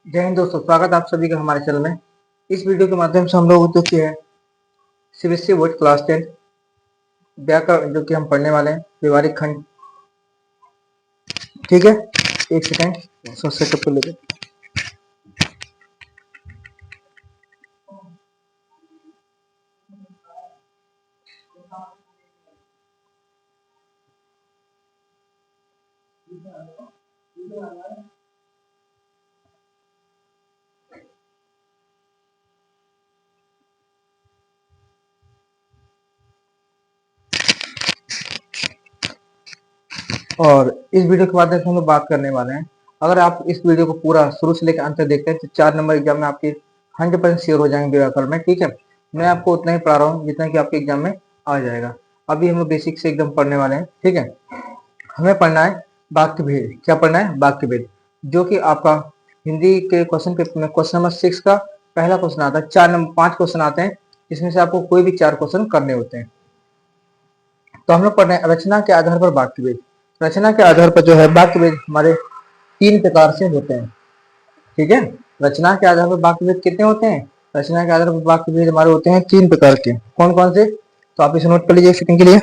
जय हिंद दोस्तों, स्वागत है आप सभी का हमारे चैनल में। इस वीडियो के माध्यम से हम लोग जो कि है सीबीएसई बोर्ड क्लास 10 व्याकरण जो कि हम पढ़ने वाले हैं, व्यवहारिक खंड। ठीक है, एक सेकेंड सेटअप कर लेते हैं। और इस वीडियो के माध्यम से हम लोग बात करने वाले हैं, अगर आप इस वीडियो को पूरा शुरू से लेकर अंत तक देखते हैं तो 4 नंबर एग्जाम में आपके 100% श्योर हो जाएंगे व्याकरण में। ठीक है, मैं आपको उतना ही पढ़ा रहा हूँ जितना कि आपके एग्जाम में आ जाएगा। अभी हम लोग बेसिक से एकदम पढ़ने वाले हैं। ठीक है, हमें पढ़ना है वाक्य भेद। क्या पढ़ना है? वाक्य भेद, जो कि आपका हिंदी के क्वेश्चन पेपर में क्वेश्चन नंबर 6 का पहला क्वेश्चन आता है। 5 क्वेश्चन आते हैं, इसमें से आपको कोई भी 4 क्वेश्चन करने होते हैं। तो हम लोग पढ़ रहे हैं रचना के आधार पर वाक्य भेद। रचना के आधार पर जो है वाक्य भेद हमारे 3 प्रकार से होते हैं। ठीक है, रचना के आधार पर वाक्य भेद कितने होते हैं? रचना के आधार पर वाक्य भेद हमारे होते हैं 3 प्रकार के। कौन कौन से? तो आप इसे नोट कर लीजिए एक सेकंड के लिए।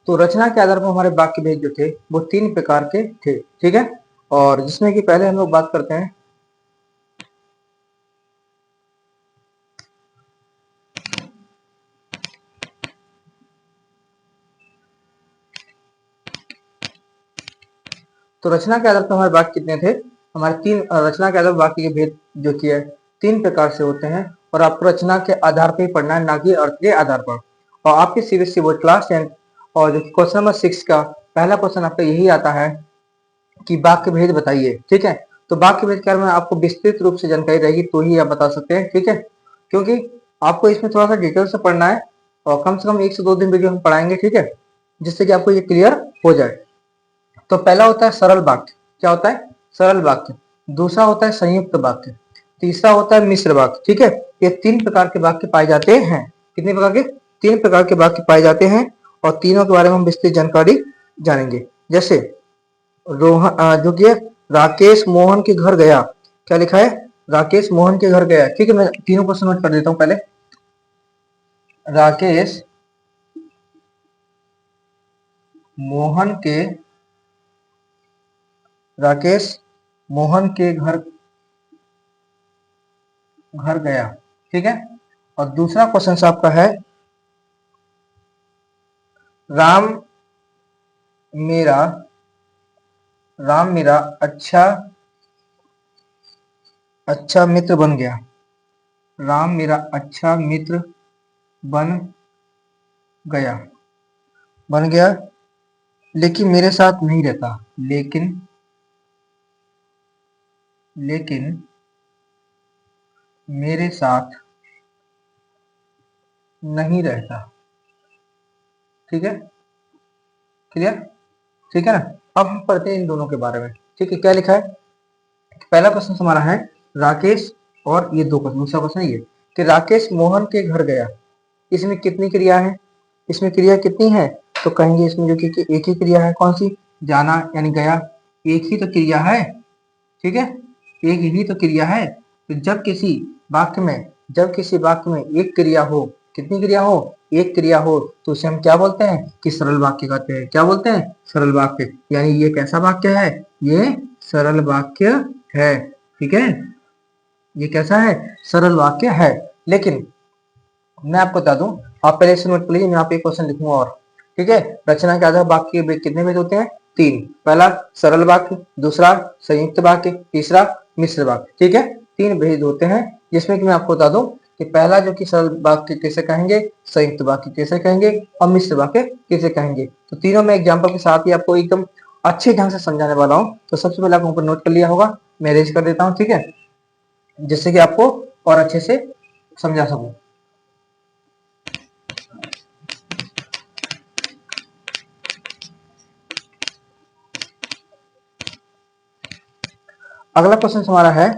तो रचना के आधार पर हमारे वाक्य भेद जो थे वो 3 प्रकार के थे। ठीक है, और जिसमें कि पहले हम लोग बात करते हैं तो रचना के आधार पर हमारे वाक्य कितने थे? हमारे 3 रचना के आधार पर वाक्य के भेद जो कि है 3 प्रकार से होते हैं, और आपको रचना के आधार पर ही पढ़ना है, ना कि अर्थ के आधार पर। और आपके सीबीएसई बोर्ड क्लास 10 और जो क्वेश्चन नंबर 6 का पहला क्वेश्चन आपका यही आता है कि वाक्य भेद बताइए। ठीक है, तो वाक्य भेद के बारे में आपको विस्तृत रूप से जानकारी रहेगी तो ही आप बता सकते हैं। ठीक है, क्योंकि आपको इसमें थोड़ा सा डिटेल से पढ़ना है, और कम से कम 1 से 2 दिन वीडियो हम पढ़ाएंगे। ठीक है, जिससे कि आपको ये क्लियर हो जाए। तो पहला होता है सरल वाक्य। क्या होता है? सरल वाक्य। दूसरा होता है संयुक्त वाक्य। तीसरा होता है मिश्र वाक्य। ठीक है, ये 3 प्रकार के वाक्य पाए जाते हैं। कितने प्रकार के? 3 प्रकार के वाक्य पाए जाते हैं, और तीनों के बारे में हम विस्तृत जानकारी जानेंगे। जैसे रोहन जो कि राकेश मोहन के घर गया। क्या लिखा है? राकेश मोहन के घर गया। ठीक है, मैं तीनों क्वेश्चन नोट कर देता हूं पहले। राकेश मोहन के राकेश मोहन के घर घर गया। ठीक है, और दूसरा क्वेश्चन आपका है राम मेरा राम मेरा अच्छा अच्छा मित्र बन गया। राम मेरा अच्छा मित्र बन गया बन गया, लेकिन मेरे साथ नहीं रहता। लेकिन मेरे साथ नहीं रहता। ठीक है, क्लियर? ठीक है ना? अब हम पढ़ते हैं इन दोनों के बारे में। ठीक है, क्या लिखा है? पहला क्वेश्चन हमारा है राकेश, और ये दो क्वेश्चन, दूसरा क्वेश्चन ये कि राकेश मोहन के घर गया। इसमें कितनी क्रिया है? इसमें क्रिया कितनी है? तो कहेंगे इसमें जो कि एक ही क्रिया है। कौन सी? जाना यानी गया। एक ही तो क्रिया है। ठीक है, एक ही तो क्रिया है। तो जब किसी वाक्य में एक क्रिया हो, कितनी क्रिया हो? एक क्रिया हो, तो उसे हम क्या बोलते हैं? कि सरल वाक्य कहते हैं। क्या बोलते हैं? सरल वाक्य। यानी ये कैसा वाक्य है? ये सरल वाक्य है। ठीक है, ये कैसा है? सरल वाक्य है। लेकिन मैं आपको बता दूं, आप पहले से नोट कर लीजिए, मैं यहाँ पे क्वेश्चन लिखूंगा और ठीक है। रचना के आधार वाक्य के भेद कितने भेद होते हैं? 3। पहला सरल वाक्य, दूसरा संयुक्त वाक्य, तीसरा मिश्र वाक्य। ठीक है, 3 भेद होते हैं, जिसमें कि मैं आपको बता दूं कि पहला जो कि सरल वाक्य कैसे कहेंगे, संयुक्त वाक्य कैसे कहेंगे और मिश्र वाक्य कैसे कहेंगे। तो तीनों में एग्जाम्पल के साथ ही आपको एकदम अच्छे ढंग से समझाने वाला हूँ। तो सबसे पहले आपको ऊपर नोट कर लिया होगा, मैं अरेंज कर देता हूँ, ठीक है, जिससे कि आपको और अच्छे से समझा सकूं। अगला क्वेश्चन हमारा है,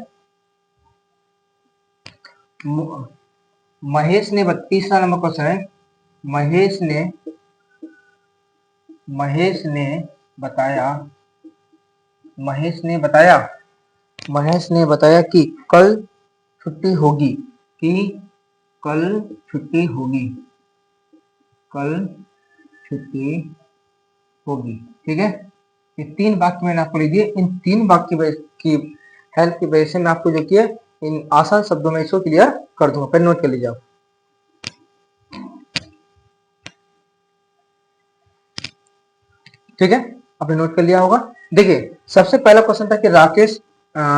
महेश ने 32वां नंबर क्वेश्चन है। महेश ने बताया महेश ने बताया कि कल छुट्टी होगी, कि कल छुट्टी होगी, कल छुट्टी होगी। ठीक है, ये 3 वाक्य मैंने आपको लिख दिए। इन 3 वाक्य की हेल्प की वजह से मैं आपको जो कि इन आसान शब्दों में इसको क्लियर कर दूंगा। फिर नोट कर लीजिए आप, ठीक है, आपने नोट कर लिया होगा। देखिए, सबसे पहला क्वेश्चन था कि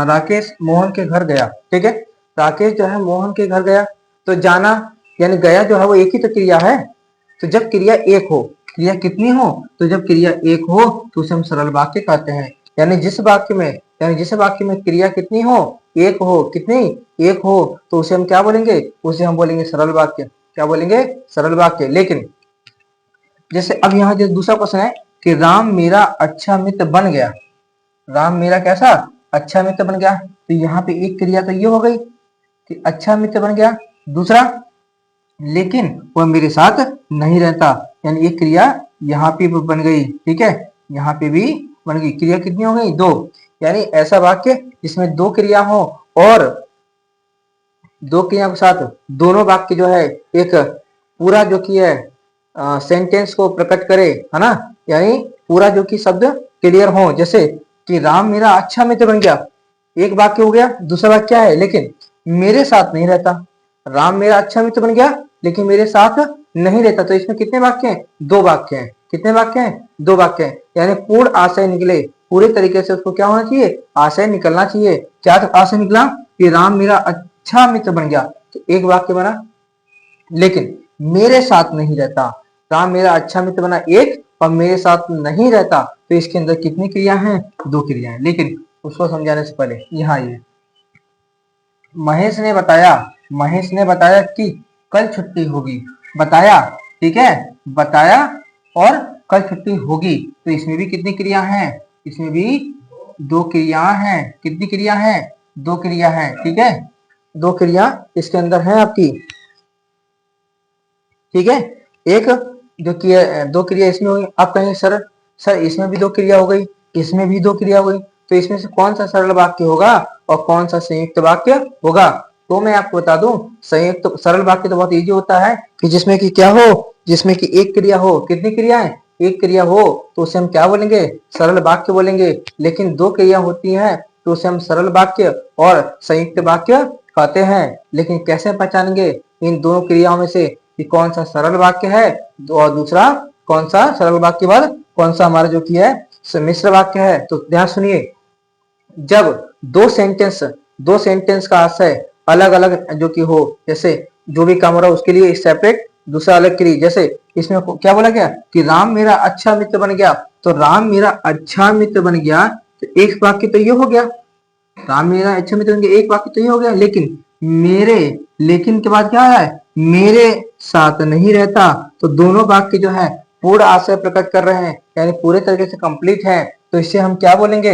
राकेश मोहन के घर गया। ठीक है, राकेश जो है मोहन के घर गया, तो जाना यानी गया जो है वो एक ही तो क्रिया है। तो जब क्रिया एक हो, क्रिया कितनी हो, तो जब क्रिया एक हो तो उसे हम सरल वाक्य कहते हैं। यानी जिस वाक्य में क्रिया कितनी हो, एक हो, कितनी, एक हो, तो उसे हम क्या बोलेंगे, उसे हम बोलेंगे सरल वाक्य। क्या बोलेंगे? सरल वाक्य। लेकिन जैसे अब यहाँ जो दूसरा क्वेश्चन है कि राम मेरा अच्छा मित्र बन गया, राम मेरा कैसा अच्छा मित्र बन गया, तो यहाँ पे एक क्रिया तो ये हो गई कि अच्छा मित्र बन गया। दूसरा, लेकिन वह मेरे साथ नहीं रहता, यानी एक क्रिया यहाँ पे भी बन गई। ठीक है, यहाँ पे भी बन गई। क्रिया कितनी हो गई? 2। यानी ऐसा वाक्य जिसमें 2 क्रिया हो और 2 क्रिया के साथ दोनों वाक्य जो है एक पूरा जो कि है सेंटेंस को प्रकट करे, है ना, यानी पूरा जो कि शब्द क्लियर हो। जैसे कि राम मेरा अच्छा मित्र बन गया, एक वाक्य हो गया। दूसरा वाक्य क्या है? लेकिन मेरे साथ नहीं रहता। राम मेरा अच्छा मित्र बन गया लेकिन मेरे साथ नहीं रहता, तो इसमें कितने वाक्य हैं? 2 वाक्य हैं। कितने वाक्य हैं? 2 वाक्य हैं। यानी पूर्ण आशय निकले, पूरे तरीके से उसको क्या होना चाहिए? आशय निकलना चाहिए। क्या आशय निकला? कि राम मेरा अच्छा मित्र बन गया, तो एक वाक्य बना। लेकिन मेरे साथ नहीं रहता, राम मेरा अच्छा मित्र बना एक, और मेरे साथ नहीं रहता, तो इसके अंदर कितनी क्रिया हैं? 2 क्रिया हैं। लेकिन उसको समझाने से पहले यहाँ ये महेश ने बताया कि कल छुट्टी होगी। बताया, ठीक है, बताया और कल छुट्टी होगी, तो इसमें भी कितनी क्रिया हैं? इसमें भी 2 क्रिया हैं। कितनी क्रिया हैं? 2 क्रिया हैं। ठीक है, 2 क्रिया इसके अंदर है आपकी। ठीक है, एक जो क्रिया, 2 क्रिया इसमें हुई। आप कहेंगे सर इसमें भी 2 क्रिया हो गई, इसमें भी 2 क्रिया हो गई, तो इसमें से कौन सा सरल वाक्य होगा और कौन सा संयुक्त वाक्य होगा? तो मैं आपको बता दूं, संयुक्त सरल वाक्य तो बहुत इजी होता है कि जिसमें कि क्या हो, जिसमें कि एक क्रिया हो। कितनी क्रियाएं? एक क्रिया हो, तो उसे हम क्या बोलेंगे? सरल वाक्य बोलेंगे। लेकिन 2 क्रिया होती हैं तो उसे हम सरल वाक्य और संयुक्त वाक्य कहते हैं। लेकिन कैसे पहचानेंगे इन दोनों क्रियाओं में से कि कौन सा सरल वाक्य है और दूसरा कौन सा सरल वाक्य बाद कौन सा हमारा जो कि है मिश्र वाक्य है? तो ध्यान सुनिए, जब दो सेंटेंस का आशय अलग अलग जो कि हो, जैसे जो भी काम हो रहा है उसके लिए सेपरेट, दूसरा अलग क्रिया। जैसे इसमें क्या बोला गया कि राम मेरा अच्छा मित्र बन गया, तो राम मेरा अच्छा मित्र बन गया, तो एक वाक्य तो ये हो गया, राम मेरा अच्छा मित्र बन गया, एक वाक्य तो ये हो गया। लेकिन के बाद क्या है? मेरे साथ नहीं रहता, तो दोनों वाक्य जो है पूर्ण आशय प्रकट कर रहे हैं, यानी पूरे तरीके से कंप्लीट है। तो इससे हम क्या बोलेंगे?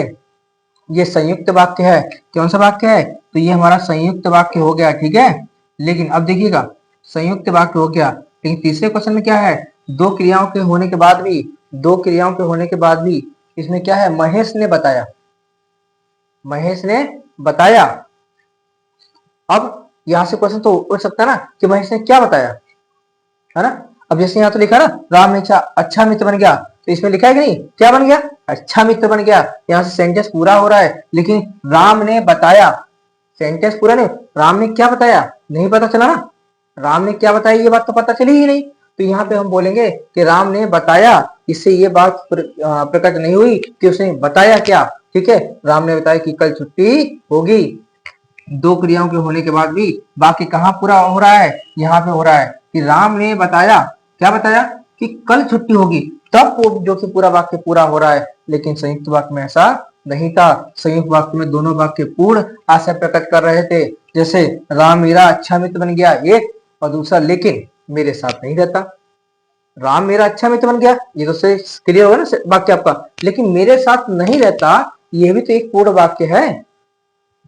ये संयुक्त वाक्य है। कौन सा वाक्य है? तो ये हमारा संयुक्त वाक्य हो गया। ठीक है, लेकिन अब देखिएगा, संयुक्त वाक्य हो गया, लेकिन तीसरे क्वेश्चन में क्या है? 2 क्रियाओं के होने के बाद भी, 2 क्रियाओं के होने के बाद भी इसमें क्या है? महेश ने बताया, महेश ने बताया। अब यहां से क्वेश्चन तो उठ सकता है ना कि महेश ने क्या बताया, है ना। अब जैसे यहाँ तो लिखा ना, राम अच्छा मित्र बन गया, तो इसमें लिखा है कि नहीं क्या बन गया? अच्छा मित्र बन गया। यहाँ से सेंटेंस पूरा हो रहा है, लेकिन राम ने बताया, सेंटेंस पूरा नहीं, राम ने क्या बताया नहीं पता चला ना। राम ने क्या बताया ये बात तो पता चली ही नहीं। तो यहाँ पे हम बोलेंगे कि राम ने बताया, इससे ये बात प्रकट नहीं हुई कि उसने बताया क्या। ठीक है, राम ने बताया कि कल छुट्टी होगी। दो क्रियाओं के होने के बाद भी वाक्य कहाँ पूरा हो रहा है, यहाँ पे हो रहा है कि राम ने बताया, क्या बताया कि कल छुट्टी होगी, तब जो कि पूरा वाक्य पूरा हो रहा है। लेकिन संयुक्त वाक्य में ऐसा नहीं था। संयुक्त वाक्य में दोनों वाक्य पूर्ण आशय प्रकट कर रहे थे। जैसे राम मेरा अच्छा मित्र बन गया एक, और दूसरा लेकिन मेरे साथ नहीं रहता। राम मेरा अच्छा मित्र बन गया, ये तो से क्लियर होगा ना वाक्य आपका। लेकिन मेरे साथ नहीं रहता, ये भी तो एक पूर्ण वाक्य है।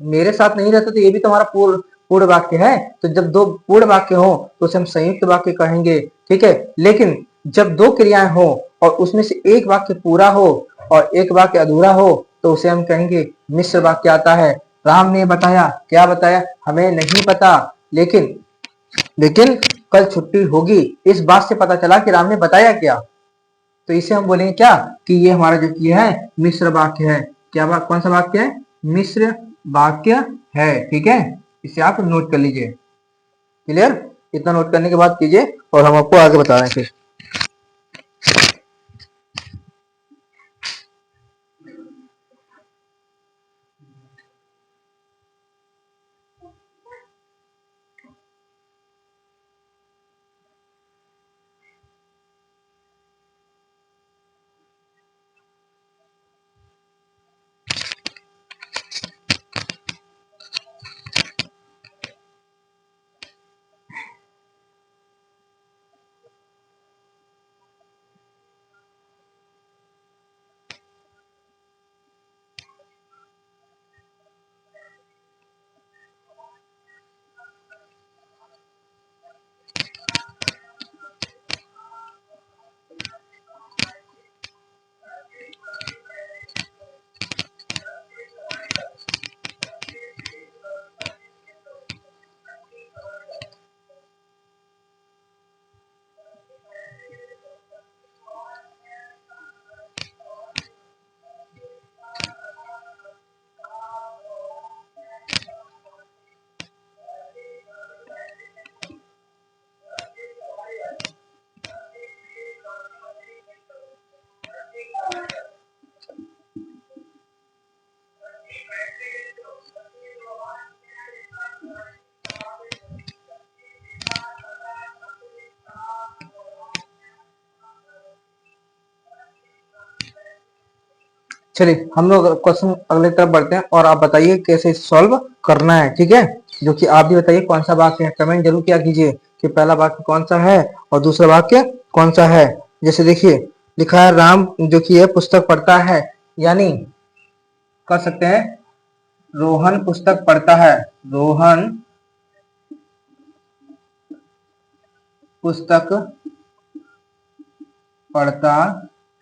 मेरे साथ नहीं रहता तो ये भी तुम्हारा पूर्ण पूर्ण वाक्य है। तो जब दो पूर्ण वाक्य हो तो उसे हम संयुक्त वाक्य कहेंगे। ठीक है, लेकिन जब दो क्रियाएं हो और उसमें से एक वाक्य पूरा हो और एक वाक्य अधूरा हो तो उसे हम कहेंगे मिश्र वाक्य आता है। राम ने बताया, क्या बताया, हमें नहीं पता, लेकिन लेकिन कल छुट्टी होगी, इस बात से पता चला कि राम ने बताया क्या। तो इसे हम बोलेंगे क्या कि ये हमारा जो कि है मिश्र वाक्य है। क्या कौन सा वाक्य है, मिश्र वाक्य है। ठीक है, इसे आप नोट कर लीजिए। क्लियर, इतना नोट करने के बाद कीजिए और हम आपको आगे बता रहे हैं फिर। चलिए हम लोग क्वेश्चन अगले तरफ बढ़ते हैं और आप बताइए कैसे सॉल्व करना है। ठीक है, जो कि आप भी बताइए कौन सा वाक्य है, कमेंट जरूर किया कीजिए कि पहला वाक्य कौन सा है और दूसरा वाक्य कौन सा है। जैसे देखिए लिखा है राम जो कि है पुस्तक पढ़ता है, यानी कर सकते हैं रोहन पुस्तक पढ़ता है। रोहन पुस्तक पढ़ता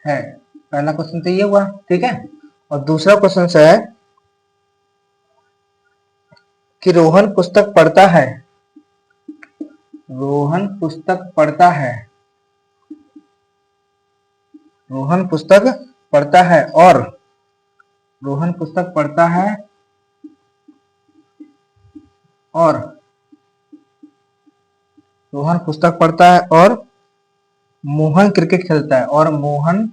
है, पहला क्वेश्चन तो ये हुआ। ठीक है, और दूसरा क्वेश्चन है कि रोहन पुस्तक पढ़ता है। रोहन पुस्तक पढ़ता है, रोहन पुस्तक पढ़ता है और रोहन पुस्तक पढ़ता है और रोहन पुस्तक पढ़ता है और मोहन क्रिकेट खेलता है। और मोहन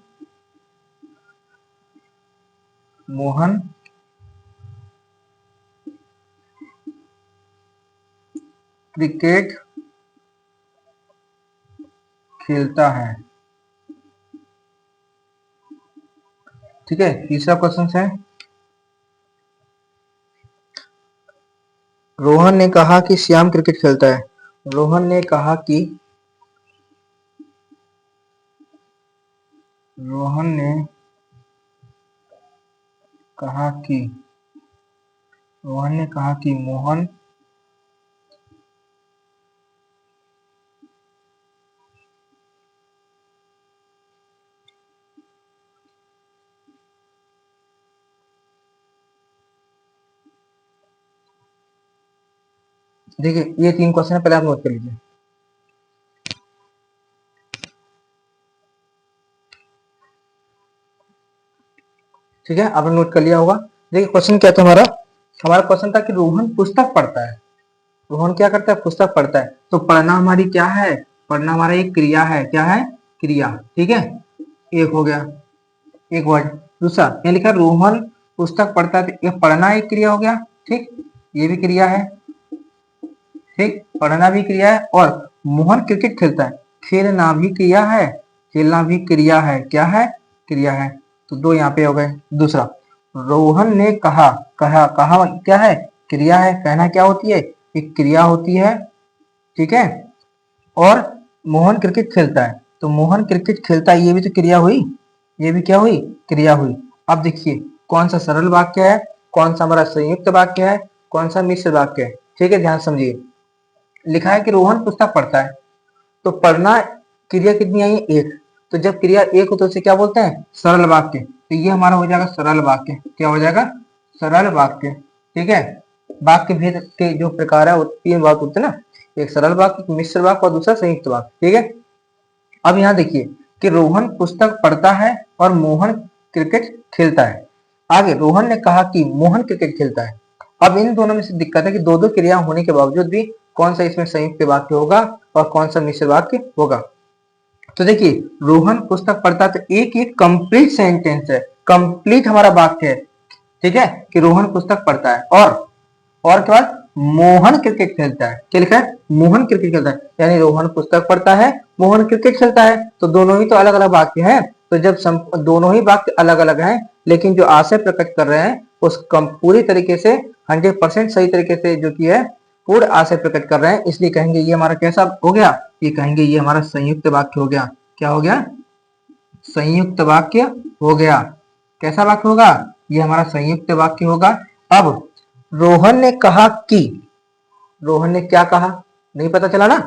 मोहन क्रिकेट खेलता है। ठीक है, तीसरा क्वेश्चन है रोहन ने कहा कि श्याम क्रिकेट खेलता है। रोहन ने कहा कि रोहन ने कहा कि रोहन ने कहा कि मोहन देखिए ये तीन क्वेश्चन है, पहले आप नोट कर लीजिए। ठीक है, आपने नोट कर लिया होगा। देखिए क्वेश्चन क्या था हमारा, हमारा क्वेश्चन था कि रोहन पुस्तक पढ़ता है। रोहन क्या करता है, पुस्तक पढ़ता है। तो पढ़ना हमारी क्या है, पढ़ना हमारा एक क्रिया है। क्या है, क्रिया। ठीक है, एक हो गया, एक वर्ड। दूसरा यहाँ लिखा रोहन पुस्तक पढ़ता है, तो ये पढ़ना एक क्रिया हो गया। ठीक, ये भी क्रिया है। ठीक, पढ़ना भी क्रिया है। और मोहन क्रिकेट खेलता है, खेलना भी क्रिया है, खेलना भी क्रिया है। क्या है, क्रिया है। तो दो यहाँ पे हो गए। दूसरा, रोहन ने कहा, कहा, कहा क्या है, क्रिया है। कहना क्या होती है, एक क्रिया होती है। ठीक है, और मोहन क्रिकेट खेलता है, तो मोहन क्रिकेट खेलता है, ये भी तो क्रिया हुई, ये भी क्या हुई, क्रिया हुई। अब देखिए कौन सा सरल वाक्य है, कौन सा हमारा संयुक्त वाक्य है, कौन सा मिश्र वाक्य है। ठीक है, ध्यान समझिए। लिखा है कि रोहन पुस्तक पढ़ता है, तो पढ़ना क्रिया कितनी आई है, एक। तो जब क्रिया एक हो तो उसे क्या बोलते हैं, सरल वाक्य। तो ये हमारा हो जाएगा सरल वाक्य। क्या हो जाएगा, सरल वाक्य। ठीक है, वाक्य भेद के जो प्रकार है वो तीन बात होते हैं ना, एक सरल वाक्य, एक मिश्र वाक्य और दूसरा संयुक्त वाक्य। ठीक है, अब यहाँ देखिए कि रोहन पुस्तक पढ़ता है और मोहन क्रिकेट खेलता है। आगे रोहन ने कहा कि मोहन क्रिकेट खेलता है। अब इन दोनों में से दिक्कत है कि दो दो क्रिया होने के बावजूद भी कौन सा इसमें संयुक्त वाक्य होगा और कौन सा मिश्र वाक्य होगा। तो देखिए रोहन पुस्तक पढ़ता है, तो एक एक कंप्लीट सेंटेंस है, कंप्लीट हमारा वाक्य है। ठीक है, कि रोहन पुस्तक पढ़ता है और के बाद मोहन क्रिकेट खेलता है। क्या लिखा है, मोहन क्रिकेट खेलता है, यानी रोहन पुस्तक पढ़ता है, मोहन क्रिकेट खेलता है। तो दोनों ही तो अलग अलग वाक्य हैं। तो जब दोनों ही वाक्य अलग अलग हैं, लेकिन जो आशय प्रकट कर रहे हैं उस पूरी तरीके से 100% सही तरीके से जो कि है पूर्ण आशय प्रकट कर रहे हैं, इसलिए कहेंगे ये हमारा कैसा हो गया, ये कहेंगे ये हमारा संयुक्त वाक्य हो गया। क्या हो गया, संयुक्त वाक्य हो गया। कैसा वाक्य होगा, ये हमारा संयुक्त वाक्य होगा। अब रोहन ने कहा कि, रोहन ने क्या कहा, नहीं पता चला ना,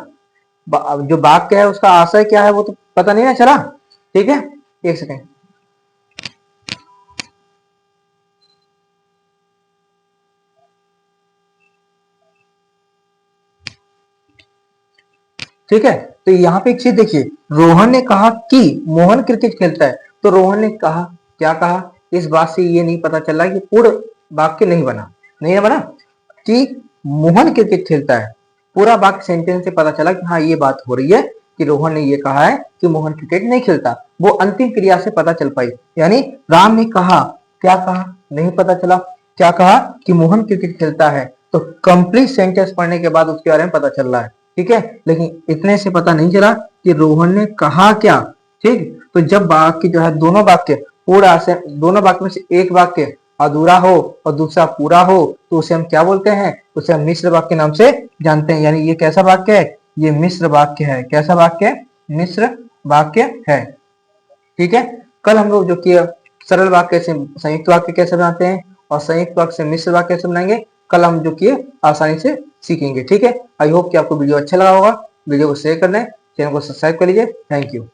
जो वाक्य है उसका आशय क्या है वो तो पता नहीं ना चला। ठीक है, एक सेकेंड। ठीक है, तो यहाँ पे एक चीज देखिए, रोहन ने कहा कि मोहन क्रिकेट खेलता है। तो रोहन ने कहा, क्या कहा, इस बात से ये नहीं पता चला कि पूर्ण वाक्य नहीं बना, नहीं बना कि मोहन क्रिकेट खेलता है। पूरा वाक्य सेंटेंस से पता चला कि हाँ ये बात हो रही है कि रोहन ने ये कहा है कि मोहन क्रिकेट नहीं खेलता। वो अंतिम क्रिया से पता चल पाई, यानी राम ने कहा, क्या कहा नहीं पता चला, क्या कहा कि मोहन क्रिकेट खेलता है। तो कंप्लीट सेंटेंस पढ़ने के बाद उसके बारे में पता चल रहा है। ठीक है, लेकिन इतने से पता नहीं चला कि रोहन ने कहा क्या। ठीक, तो जब वाक्य जो है दोनों वाक्य पूरा से, दोनों वाक्य में से एक वाक्य अधूरा हो और दूसरा पूरा हो, तो उसे हम क्या बोलते हैं, उसे हम मिश्र वाक्य नाम से जानते हैं। यानी ये कैसा वाक्य है, ये मिश्र वाक्य है। कैसा वाक्य है, मिश्र वाक्य है। ठीक है, कल हम लोग जो कि सरल वाक्य से संयुक्त वाक्य कैसे बनाते हैं और संयुक्त वाक्य से मिश्र वाक्य कैसे बनाएंगे, कल हम जो कि आसानी से सीखेंगे। ठीक है, आई होप कि आपको वीडियो अच्छा लगा होगा। वीडियो को शेयर कर लें, चैनल को सब्सक्राइब कर लीजिए। Thank you.